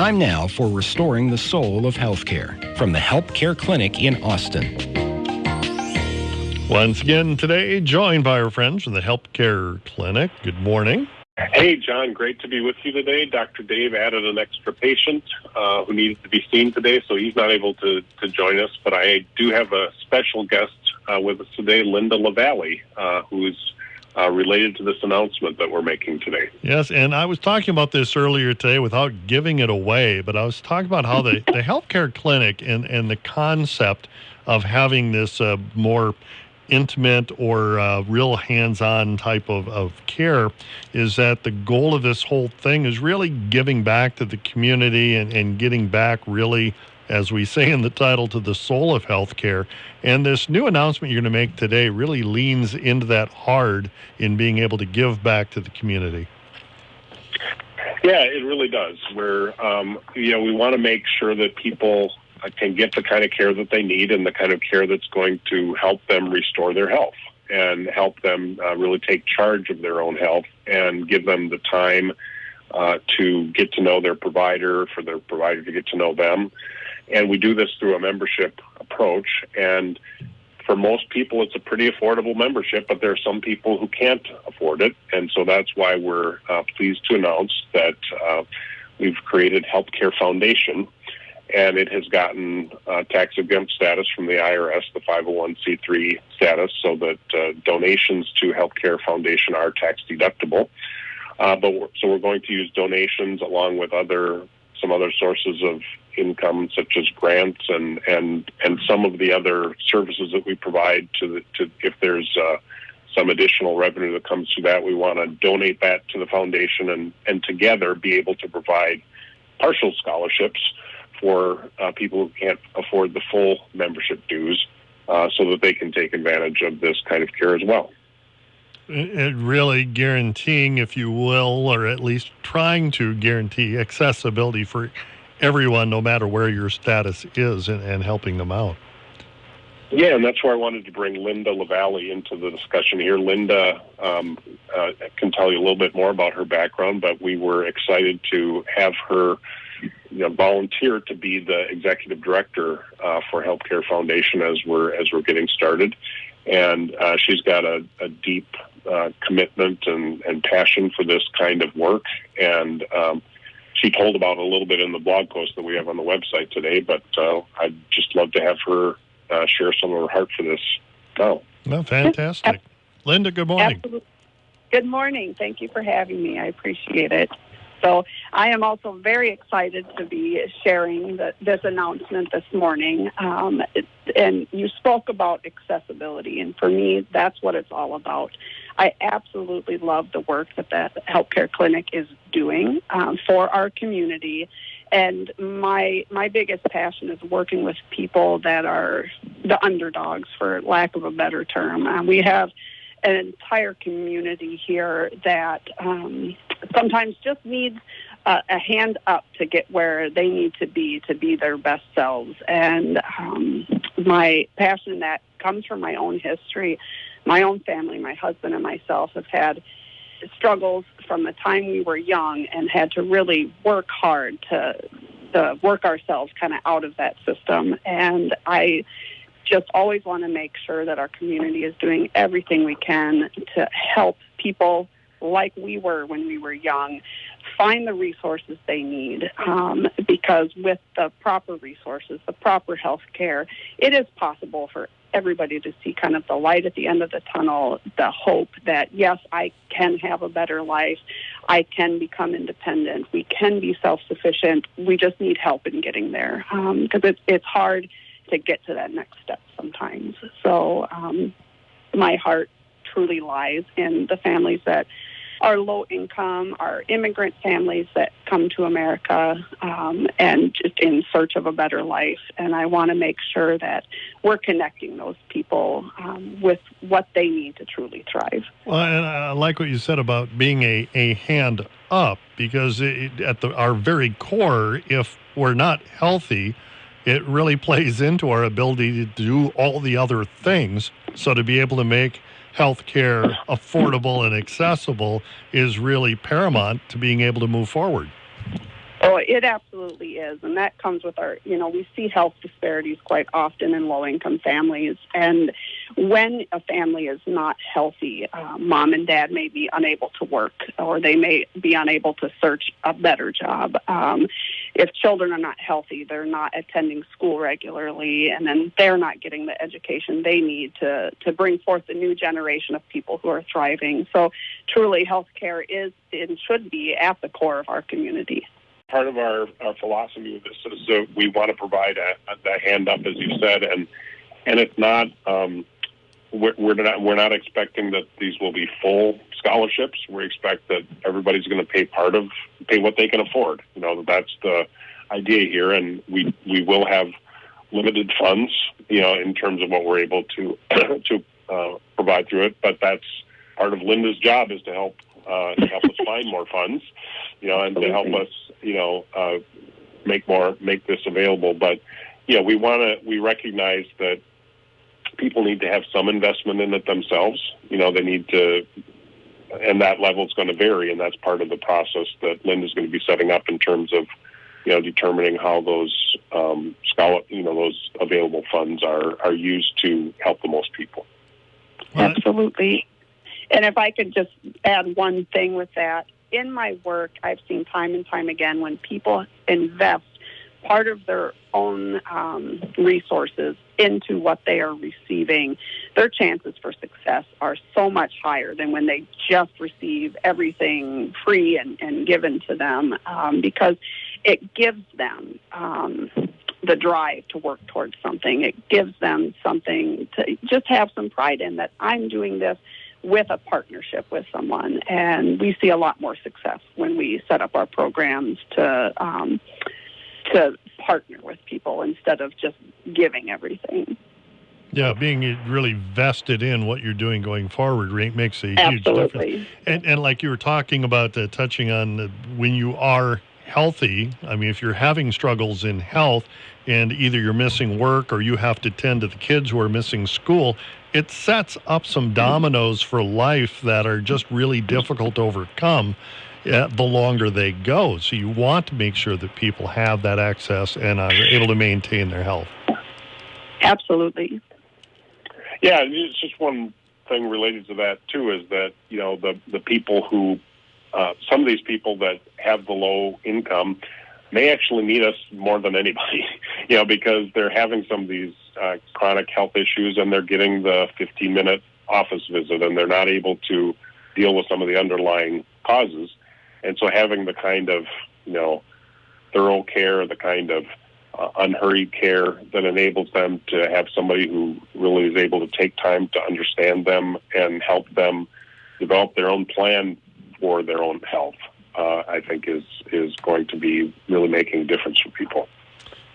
Time now for Restoring the Soul of Healthcare from the HELPcare Clinic in Austin. Once again today, joined by our friends from the HELPcare Clinic. Good morning. Hey, John, great to be with you today. Dr. Dave added an extra patient who needed to be seen today, so he's not able to join us. But I do have a special guest with us today, Linda LaVallie, who's related to this announcement that we're making today. Yes, and I was talking about this earlier today without giving it away, but I was talking about how the HELPcare Clinic and the concept of having this more intimate or real hands-on type of care is that the goal of this whole thing is really giving back to the community and getting back really, as we say in the title, to the soul of healthcare. And this new announcement you're going to make today really leans into that hard in being able to give back to the community. Yeah, it really does. We want to make sure that people can get the kind of care that they need and the kind of care that's going to help them restore their health and help them really take charge of their own health and give them the time to get to know their provider, for their provider to get to know them. And we do this through a membership approach. And for most people, it's a pretty affordable membership, but there are some people who can't afford it. And so that's why we're pleased to announce that we've created HELPcare Foundation. And it has gotten tax-exempt status from the IRS, the 501c3 status, so that donations to HELPcare Foundation are tax-deductible. So we're going to use donations along with some other sources of income, such as grants and some of the other services that we provide to if there's some additional revenue that comes through that, we want to donate that to the foundation and together be able to provide partial scholarships for people who can't afford the full membership dues so that they can take advantage of this kind of care as well. It really guaranteeing, if you will, or at least trying to guarantee accessibility for everyone, no matter where your status is, and helping them out. Yeah, and that's where I wanted to bring Linda LaVallie into the discussion here. Linda can tell you a little bit more about her background, but we were excited to have her volunteer to be the executive director for HELPcare Foundation as we're getting started. And she's got a deep commitment and passion for this kind of work. And she told about it a little bit in the blog post that we have on the website today, but I'd just love to have her share some of her heart for this now. Well, fantastic. Linda, good morning. Absolutely. Good morning. Thank you for having me. I appreciate it. So I am also very excited to be sharing this announcement this morning. And you spoke about accessibility, and for me, that's what it's all about. I absolutely love the work that HELPcare Clinic is doing for our community. And my biggest passion is working with people that are the underdogs, for lack of a better term. We have an entire community here that sometimes just needs a hand up to get where they need to be their best selves. And my passion that comes from my own history, my own family, my husband and myself have had struggles from the time we were young and had to really work hard to work ourselves kind of out of that system. And I just always want to make sure that our community is doing everything we can to help people like we were when we were young find the resources they need, because with the proper resources, the proper health care, it is possible for everybody to see kind of the light at the end of the tunnel, the hope that, yes, I can have a better life, I can become independent, we can be self-sufficient, we just need help in getting there, because it's hard to get to that next step sometimes. So my heart truly lies in the families that are low income, are immigrant families that come to America and just in search of a better life. And I want to make sure that we're connecting those people with what they need to truly thrive. Well, and I like what you said about being a hand up, because at our very core, if we're not healthy, it really plays into our ability to do all the other things. So to be able to make healthcare affordable and accessible is really paramount to being able to move forward. Oh, it absolutely is. And that comes with we see health disparities quite often in low-income families. And when a family is not healthy, mom and dad may be unable to work, or they may be unable to search a better job. If children are not healthy, they're not attending school regularly, and then they're not getting the education they need to bring forth a new generation of people who are thriving. So truly, healthcare is and should be at the core of our community. Part of our philosophy of this is that we want to provide a hand up, as you said, and it's not we're not expecting that these will be full scholarships. We expect that everybody's going to pay what they can afford. That's the idea here, and we will have limited funds, in terms of what we're able to provide through it. But that's part of Linda's job, is to help us find more funds, and to help us, make this available. But we recognize that people need to have some investment in it themselves. They need to, and that level is going to vary, and that's part of the process that Linda's going to be setting up in terms of, determining how those those available funds are used to help the most people. Absolutely. And if I could just add one thing with that, in my work, I've seen time and time again when people invest part of their own resources into what they are receiving, their chances for success are so much higher than when they just receive everything free and given to them, because it gives them the drive to work towards something. It gives them something to just have some pride in, that I'm doing this with a partnership with someone. And we see a lot more success when we set up our programs to partner with people instead of just giving everything. Yeah, being really vested in what you're doing going forward makes a huge difference. And like you were talking about, touching on when you are healthy, I mean, if you're having struggles in health and either you're missing work or you have to tend to the kids who are missing school, it sets up some dominoes for life that are just really difficult to overcome the longer they go. So you want to make sure that people have that access and are able to maintain their health. Absolutely. Yeah, it's just one thing related to that, too, is that, the people who, some of these people that have the low income may actually need us more than anybody, because they're having some of these chronic health issues, and they're getting the 15-minute office visit, and they're not able to deal with some of the underlying causes. And so having the kind of, thorough care, the kind of unhurried care that enables them to have somebody who really is able to take time to understand them and help them develop their own plan for their own health, I think is going to be really making a difference for people.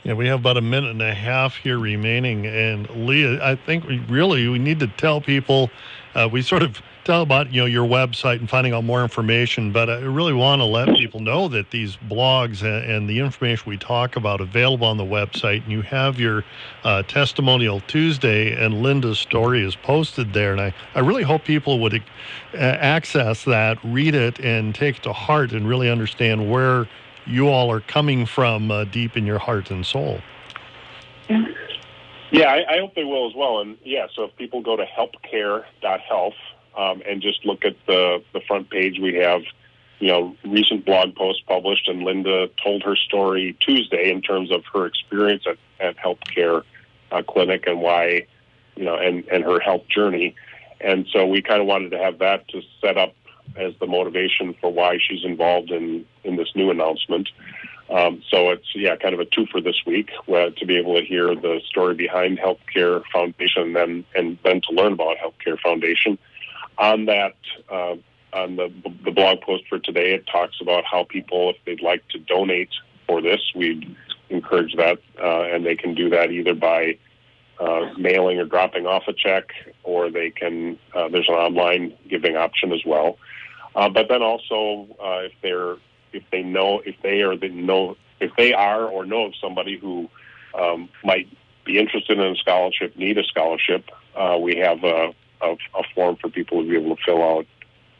Yeah, we have about a minute and a half here remaining. And Leah, I think we need to tell people, we sort of tell about, your website and finding out more information, but I really want to let people know that these blogs and the information we talk about available on the website, and you have your Testimonial Tuesday, and Linda's story is posted there. And I really hope people would access that, read it, and take it to heart and really understand where you all are coming from deep in your heart and soul. Yeah, I hope they will as well. And so if people go to HELPcare.health and just look at the front page, we have, recent blog posts published, and Linda told her story Tuesday in terms of her experience at HELPcare Clinic and why, and her health journey. And so we kind of wanted to have that to set up as the motivation for why she's involved in this new announcement. So it's, kind of a twofer this week, to be able to hear the story behind HELPcare Foundation and then to learn about HELPcare Foundation. On that, on the blog post for today, it talks about how people, if they'd like to donate for this, we'd encourage that, and they can do that either by mailing or dropping off a check, or they can. There's an online giving option as well. But then also, if they are or know of somebody who might be interested in a scholarship, need a scholarship, we have a form for people to be able to fill out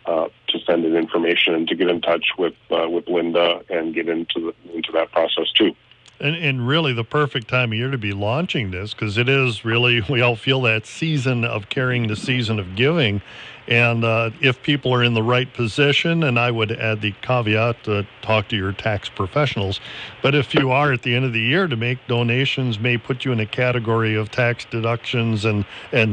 to send in information and to get in touch with Linda and get into that process too. And really the perfect time of year to be launching this, because it is really, we all feel that season of carrying the season of giving. And if people are in the right position, and I would add the caveat to talk to your tax professionals, but if you are at the end of the year to make donations, may put you in a category of tax deductions and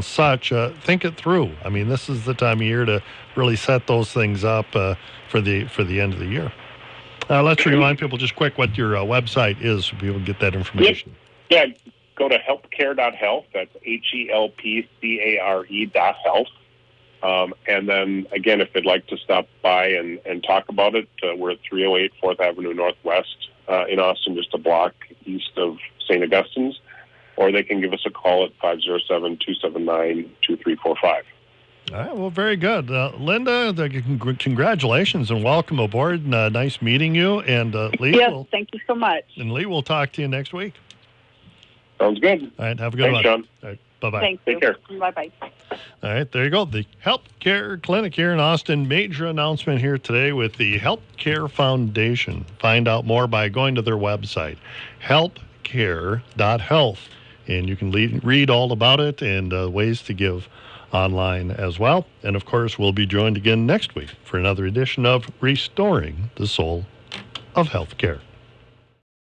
such, think it through. I mean, this is the time of year to really set those things up for the end of the year. Let's remind people just quick what your website is so people get that information. Yeah, go to HELPcare.health. That's HELPcare.health. And then, again, if they'd like to stop by and talk about it, we're at 308 4th Avenue Northwest in Austin, just a block east of St. Augustine's. Or they can give us a call at 507-279-2345. All right, well, very good. Linda, congratulations and welcome aboard. Nice meeting you. And Lee, yes, thank you so much. And Lee, we'll talk to you next week. Sounds good. All right, have a good one. Thanks, John. All right, bye-bye. Thank you. Take care. Bye-bye. All right, there you go. The HELPcare Clinic here in Austin. Major announcement here today with the HELPcare Foundation. Find out more by going to their website, HELPcare.health. And you can read all about it and ways to give online as well. And of course, we'll be joined again next week for another edition of Restoring the Soul of Healthcare.